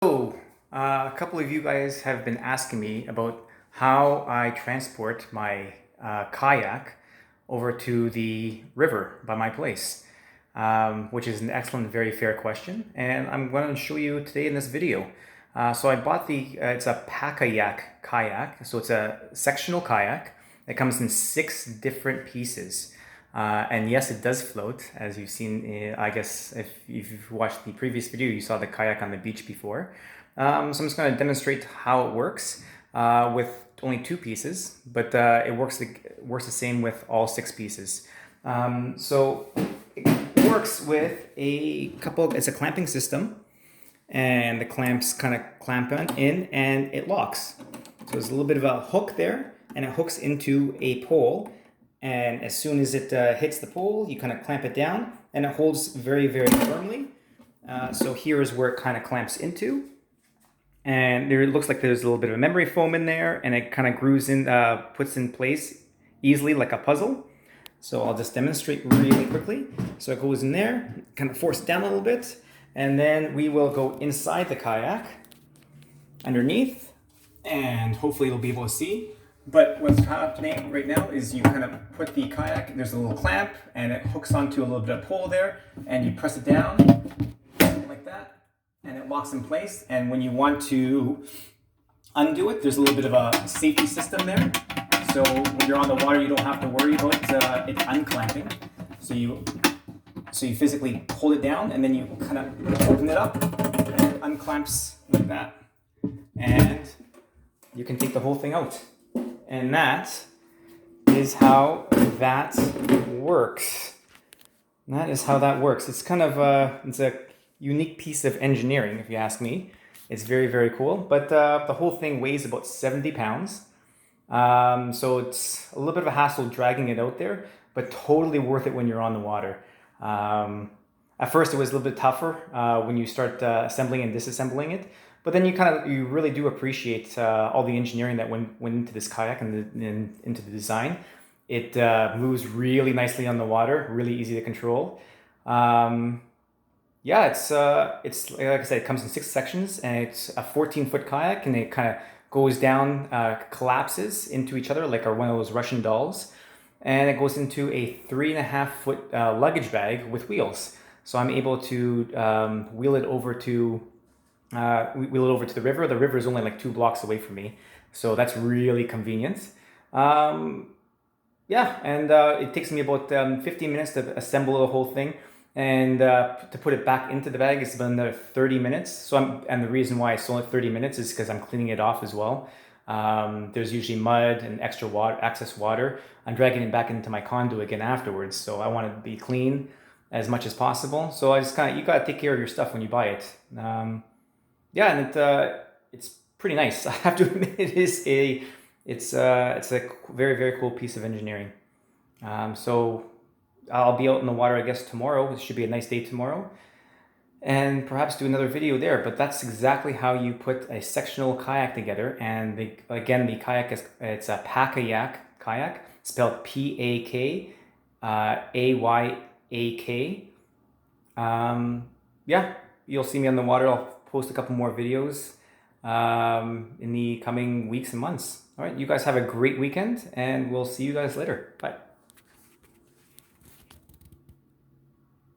So, a couple of you guys have been asking me about how I transport my kayak over to the river by my place, which is an excellent, very fair question, and I'm going to show you today in this video. So I bought it's a Kayak kayak, so it's a sectional kayak. It comes in 6 different pieces. And yes, it does float, as you've seen. I guess if you've watched the previous video, you saw the kayak on the beach before. So I'm just going to demonstrate how it works with only 2 pieces, but it works the same with all 6 pieces. So it works with it's a clamping system, and the clamps kind of clamp in and it locks. So there's a little bit of a hook there, and it hooks into a pole. And as soon as it hits the pole, you kind of clamp it down, and it holds very, very firmly. So here is where it kind of clamps into. And it looks like there's a little bit of a memory foam in there, and it kind of puts in place easily like a puzzle. So I'll just demonstrate really quickly. So it goes in there, kind of forced down a little bit, and then we will go inside the kayak, underneath, and hopefully you'll be able to see. But what's happening right now is you kind of put the kayak, there's a little clamp, and it hooks onto a little bit of pole there, and you press it down like that, and it locks in place. And when you want to undo it, there's a little bit of a safety system there. So when you're on the water, you don't have to worry about it unclamping. So you physically hold it down, and then you kind of open it up, and it unclamps like that. And you can take the whole thing out. And that is how that works. It's kind of it's a unique piece of engineering, if you ask me. It's very, very cool. But the whole thing weighs about 70 pounds. So it's a little bit of a hassle dragging it out there, but totally worth it when you're on the water. At first, it was a little bit tougher when you start assembling and disassembling it. But then you really do appreciate all the engineering that went into this kayak and into the design. It moves really nicely on the water, really easy to control. It's like I said, it comes in 6 sections, and it's a 14-foot kayak, and it kind of goes down, collapses into each other like one of those Russian dolls, and it goes into a 3.5-foot luggage bag with wheels. So I'm able to wheel it over to the river. The river is only like 2 blocks away from me, so that's really convenient. It takes me about 15 minutes to assemble the whole thing, and to put it back into the bag is about another 30 minutes. And the reason why it's only 30 minutes is because I'm cleaning it off as well. There's usually mud and extra excess water. I'm dragging it back into my condo again afterwards, so I want it to be clean as much as possible. So you gotta take care of your stuff when you buy it. It's pretty nice. I have to admit, it's a very, very cool piece of engineering. So I'll be out in the water, I guess, tomorrow. It should be a nice day tomorrow, and perhaps do another video there. But that's exactly how you put a sectional kayak together. And the kayak it's a Kayak kayak, spelled P-A-K A-Y-A-K. You'll see me on the water. I'll post a couple more videos in the coming weeks and months. All right, you guys have a great weekend, and we'll see you guys later. Bye.